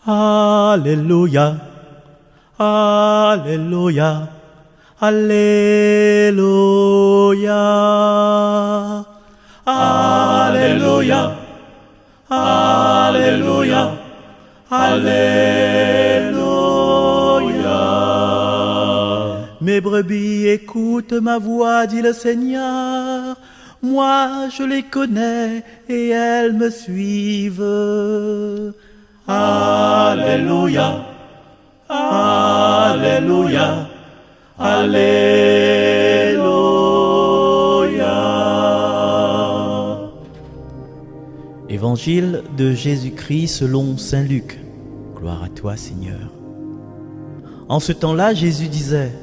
Alléluia, Alléluia, Alléluia, Alléluia, Alléluia, Alléluia. Mes brebis écoutent ma voix, dit le Seigneur. Moi je les connais et elles me suivent. Alléluia, Alléluia, Alléluia. Évangile de Jésus-Christ selon saint Luc. Gloire à toi, Seigneur. En ce temps-là, Jésus disait :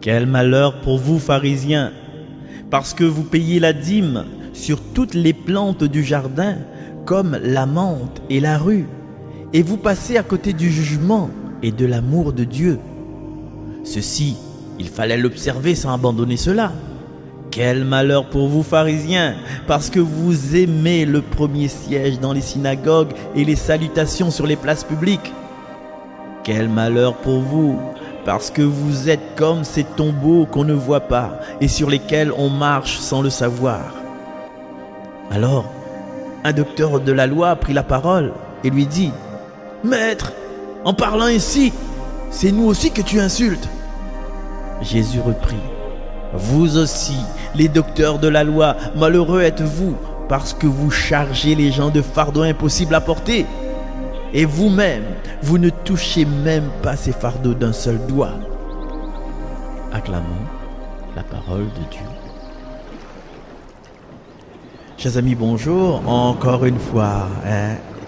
quel malheur pour vous, pharisiens, parce que vous payez la dîme sur toutes les plantes du jardin, comme la menthe et la rue, et vous passez à côté du jugement et de l'amour de Dieu. Ceci, il fallait l'observer sans abandonner cela. Quel malheur pour vous, pharisiens, parce que vous aimez le premier siège dans les synagogues et les salutations sur les places publiques. Quel malheur pour vous, parce que vous êtes comme ces tombeaux qu'on ne voit pas et sur lesquels on marche sans le savoir. Alors, un docteur de la loi prit la parole et lui dit : Maître, en parlant ainsi, c'est nous aussi que tu insultes. Jésus reprit : vous aussi, les docteurs de la loi, malheureux êtes-vous, parce que vous chargez les gens de fardeaux impossibles à porter. Et vous-même, vous ne touchez même pas ces fardeaux d'un seul doigt. Acclamons la parole de Dieu. Chers amis, bonjour. Encore une fois,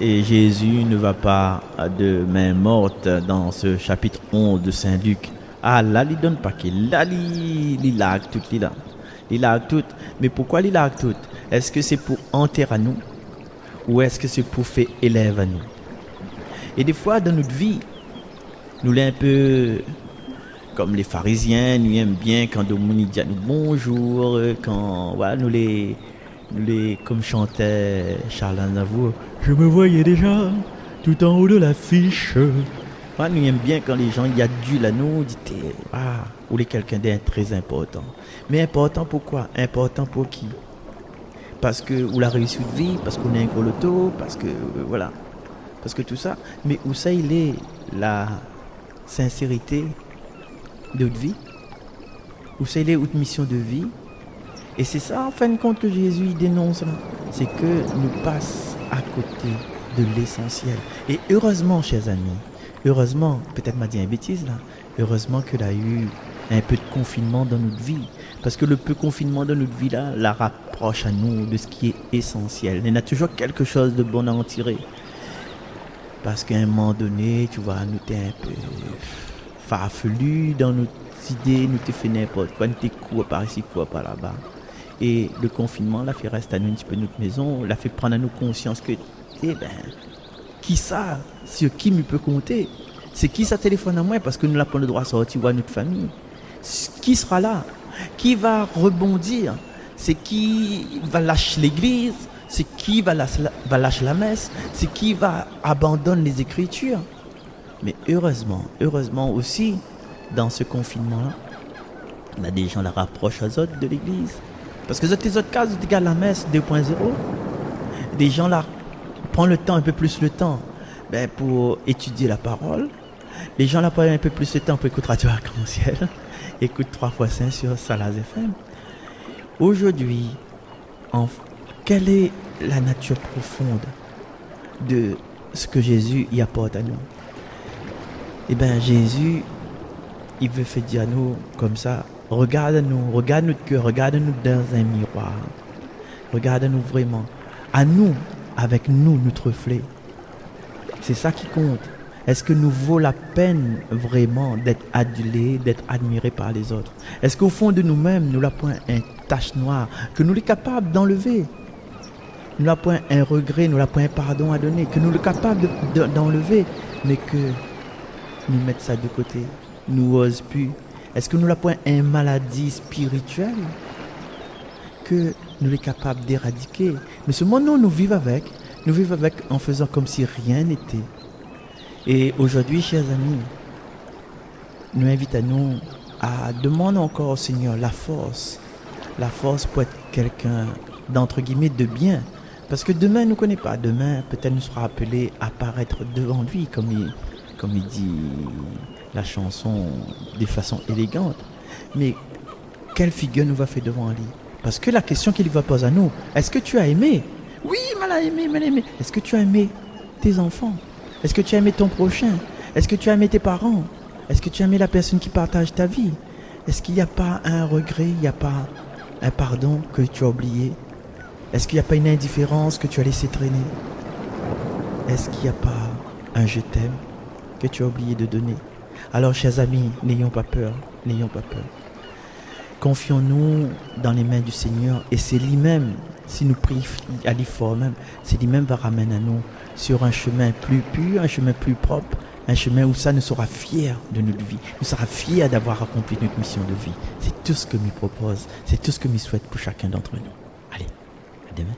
et Jésus ne va pas de main morte dans ce chapitre 11 de Saint Luc. Ah là, il donne pas qu'il là, il largue tout, il largue tout. Mais pourquoi il largue tout? Est-ce que c'est pour enterrer à nous ou est-ce que c'est pour faire élève à nous? Et des fois, dans notre vie, nous l'est un peu comme les pharisiens, nous aimons bien quand Dominique dit nous bonjour, quand voilà, nous les comme chantait Charles Aznavour, je me voyais déjà tout en haut de l'affiche. Voilà, nous aimons bien quand les gens y adulent à nous, disent ou les quelqu'un d'être très important. Mais important pourquoi? Important pour qui? Parce que ou la réussite de vie, parce qu'on est un gros loto, parce que voilà. Parce que tout ça, mais où ça il est la sincérité de notre vie? Où ça il est notre mission de vie? Et c'est ça en fin de compte que Jésus dénonce là. C'est que nous passons à côté de l'essentiel. Et heureusement, chers amis, heureusement, peut-être m'a dit une bêtise là, heureusement qu'il a eu un peu de confinement dans notre vie. Parce que le peu de confinement dans notre vie là, la rapproche à nous de ce qui est essentiel. Il y a toujours quelque chose de bon à en tirer. Parce qu'à un moment donné, tu vois, nous t'es un peu farfelu dans nos idées, nous t'es fait n'importe quoi, nous t'es court par ici, court par là-bas. Et le confinement l'a fait rester à nous un petit peu notre maison, l'a fait prendre à nous conscience que, qui ça, sur qui me peut compter? C'est qui ça téléphone à moi parce que nous n'avons pas le droit de sortir voir notre famille? Qui sera là? Qui va rebondir? C'est qui va lâcher l'église? C'est qui va lâcher la messe? C'est qui va abandonner les Écritures? Mais heureusement aussi, dans ce confinement-là, on a des gens qui la rapprochent aux autres de l'Église. Parce que les autres cas, ils regardent la messe 2.0. Des gens là prennent le temps, un peu plus le temps pour étudier la parole. Les gens là prennent un peu plus le temps pour écouter Radio Arc-en-Ciel. Écoute 3x5 sur Salaz FM. Aujourd'hui, quelle est la nature profonde de ce que Jésus y apporte à nous? Eh bien, Jésus, il veut faire dire à nous comme ça, regarde-nous, regarde notre cœur, regarde-nous dans un miroir. Regarde-nous vraiment. À nous, avec nous, notre reflet. C'est ça qui compte. Est-ce que nous vaut la peine vraiment d'être adulés, d'être admirés par les autres? Est-ce qu'au fond de nous-mêmes, nous n'avons point une tache noire que nous sommes capables d'enlever? Nous n'avons point un regret, nous n'avons point un pardon à donner, que nous sommes capables d'enlever, mais que nous mettons ça de côté, nous n'osons plus. Est-ce que nous n'avons point une maladie spirituelle que nous sommes capables d'éradiquer? Mais ce monde, nous vivons avec en faisant comme si rien n'était. Et aujourd'hui, chers amis, nous invite à nous à demander encore au Seigneur la force pour être quelqu'un d'entre guillemets de bien. Parce que demain, nous ne connaît pas. Demain, peut-être nous sera appelé à paraître devant lui, comme il dit la chanson de façon élégante. Mais quelle figure nous va faire devant lui? Parce que la question qu'il va poser à nous, est-ce que tu as aimé? Oui, mal aimé, mal aimé. Est-ce que tu as aimé tes enfants? Est-ce que tu as aimé ton prochain? Est-ce que tu as aimé tes parents? Est-ce que tu as aimé la personne qui partage ta vie? Est-ce qu'il n'y a pas un regret, il n'y a pas un pardon que tu as oublié? Est-ce qu'il n'y a pas une indifférence que tu as laissé traîner? Est-ce qu'il n'y a pas un je t'aime que tu as oublié de donner? Alors, chers amis, n'ayons pas peur, n'ayons pas peur. Confions-nous dans les mains du Seigneur et c'est lui-même, si nous prions à l'effort même, c'est lui-même va ramener à nous sur un chemin plus pur, un chemin plus propre, un chemin où ça nous sera fier de notre vie, nous sera fier d'avoir accompli notre mission de vie. C'est tout ce que me propose, c'est tout ce que me souhaite pour chacun d'entre nous. Allez, à demain.